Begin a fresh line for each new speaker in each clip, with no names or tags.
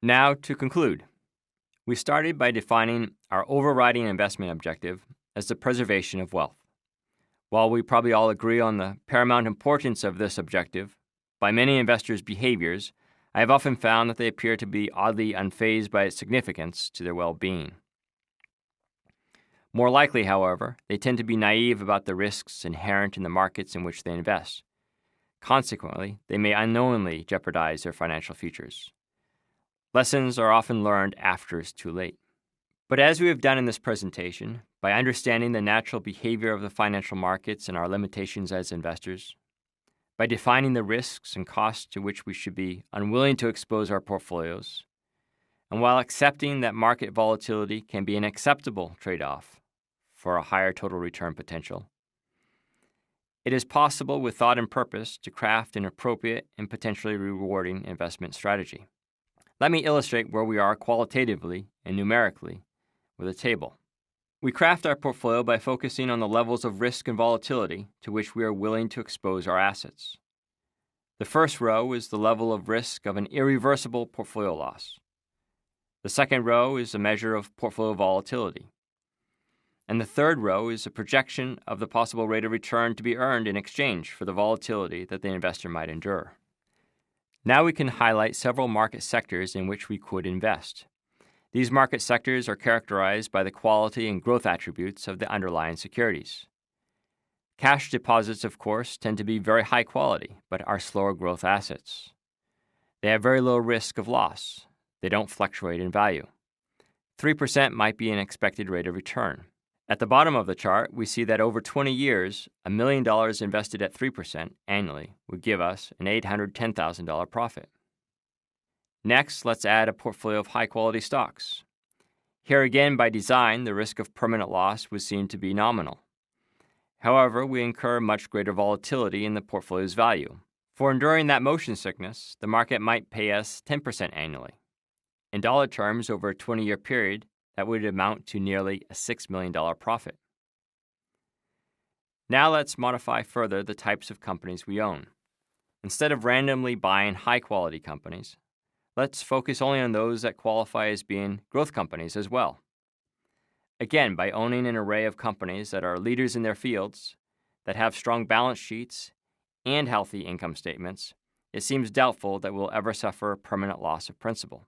Now to conclude. We started by defining our overriding investment objective as the preservation of wealth. While we probably all agree on the paramount importance of this objective, by many investors' behaviors, I have often found that they appear to be oddly unfazed by its significance to their well-being. More likely, however, they tend to be naive about the risks inherent in the markets in which they invest. Consequently, they may unknowingly jeopardize their financial futures. Lessons are often learned after it's too late. But as we have done in this presentation, by understanding the natural behavior of the financial markets and our limitations as investors, by defining the risks and costs to which we should be unwilling to expose our portfolios, and while accepting that market volatility can be an acceptable trade-off for a higher total return potential, it is possible with thought and purpose to craft an appropriate and potentially rewarding investment strategy. Let me illustrate where we are qualitatively and numerically with a table. We craft our portfolio by focusing on the levels of risk and volatility to which we are willing to expose our assets. The first row is the level of risk of an irreversible portfolio loss. The second row is a measure of portfolio volatility. And the third row is a projection of the possible rate of return to be earned in exchange for the volatility that the investor might endure. Now we can highlight several market sectors in which we could invest. These market sectors are characterized by the quality and growth attributes of the underlying securities. Cash deposits, of course, tend to be very high quality, but are slower growth assets. They have very low risk of loss. They don't fluctuate in value. 3% might be an expected rate of return. At the bottom of the chart, we see that over 20 years, $1 million invested at 3% annually would give us an $810,000 profit. Next, let's add a portfolio of high-quality stocks. Here again, by design, the risk of permanent loss would seem to be nominal. However, we incur much greater volatility in the portfolio's value. For enduring that motion sickness, the market might pay us 10% annually. In dollar terms, over a 20-year period, that would amount to nearly a $6 million profit. Now let's modify further the types of companies we own. Instead of randomly buying high-quality companies, let's focus only on those that qualify as being growth companies as well. Again, by owning an array of companies that are leaders in their fields, that have strong balance sheets and healthy income statements, it seems doubtful that we'll ever suffer permanent loss of principal.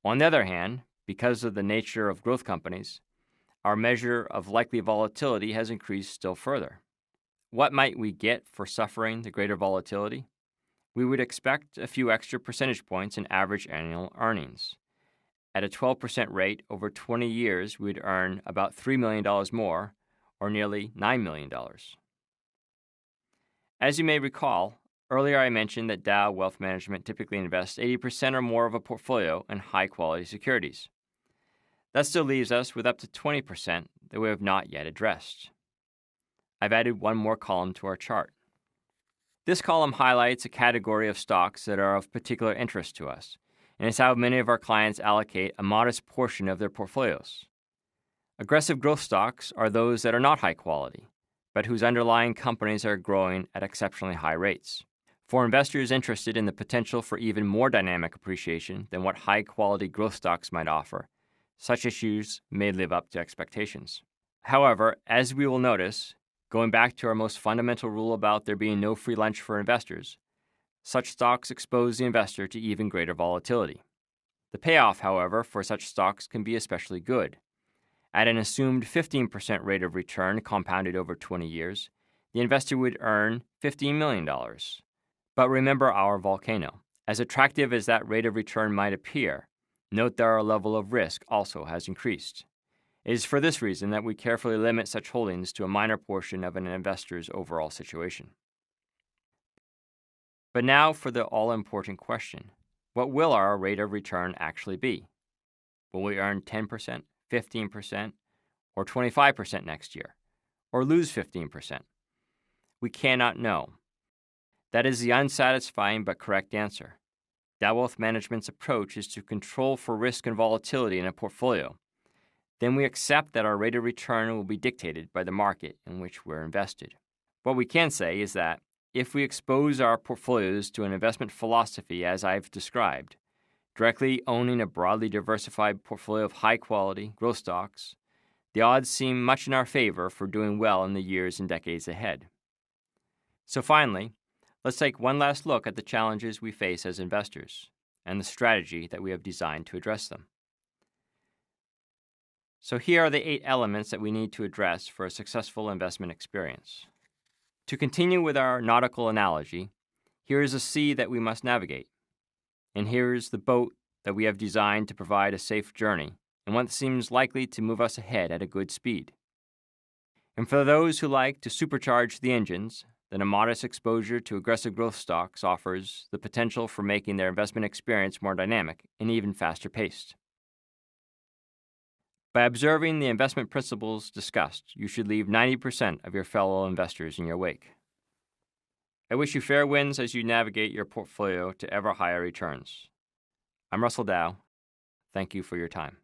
On the other hand, because of the nature of growth companies, our measure of likely volatility has increased still further. What might we get for suffering the greater volatility? We would expect a few extra percentage points in average annual earnings. At a 12% rate over 20 years, we'd earn about $3 million more, or nearly $9 million. As you may recall, earlier I mentioned that Dow Wealth Management typically invests 80% or more of a portfolio in high-quality securities. That still leaves us with up to 20% that we have not yet addressed. I've added one more column to our chart. This column highlights a category of stocks that are of particular interest to us, and it's how many of our clients allocate a modest portion of their portfolios. Aggressive growth stocks are those that are not high quality, but whose underlying companies are growing at exceptionally high rates. For investors interested in the potential for even more dynamic appreciation than what high-quality growth stocks might offer, such issues may live up to expectations. However, as we will notice, going back to our most fundamental rule about there being no free lunch for investors, such stocks expose the investor to even greater volatility. The payoff, however, for such stocks can be especially good. At an assumed 15% rate of return compounded over 20 years, the investor would earn $15 million. But remember our volcano. As attractive as that rate of return might appear, note that our level of risk also has increased. It is for this reason that we carefully limit such holdings to a minor portion of an investor's overall situation. But now for the all-important question. What will our rate of return actually be? Will we earn 10%, 15%, or 25% next year? Or lose 15%? We cannot know. That is the unsatisfying but correct answer. Dow Wealth Management's approach is to control for risk and volatility in a portfolio. Then we accept that our rate of return will be dictated by the market in which we're invested. What we can say is that if we expose our portfolios to an investment philosophy as I've described, Directly owning a broadly diversified portfolio of high-quality growth stocks, the odds seem much in our favor for doing well in the years and decades ahead. So finally, let's take one last look at the challenges we face as investors and the strategy that we have designed to address them. So here are the 8 elements that we need to address for a successful investment experience. To continue with our nautical analogy, here is a sea that we must navigate. And here is the boat that we have designed to provide a safe journey and one that seems likely to move us ahead at a good speed. And for those who like to supercharge the engines, then a modest exposure to aggressive growth stocks offers the potential for making their investment experience more dynamic and even faster paced. By observing the investment principles discussed, you should leave 90% of your fellow investors in your wake. I wish you fair winds as you navigate your portfolio to ever higher returns. I'm Russell Dow. Thank you for your time.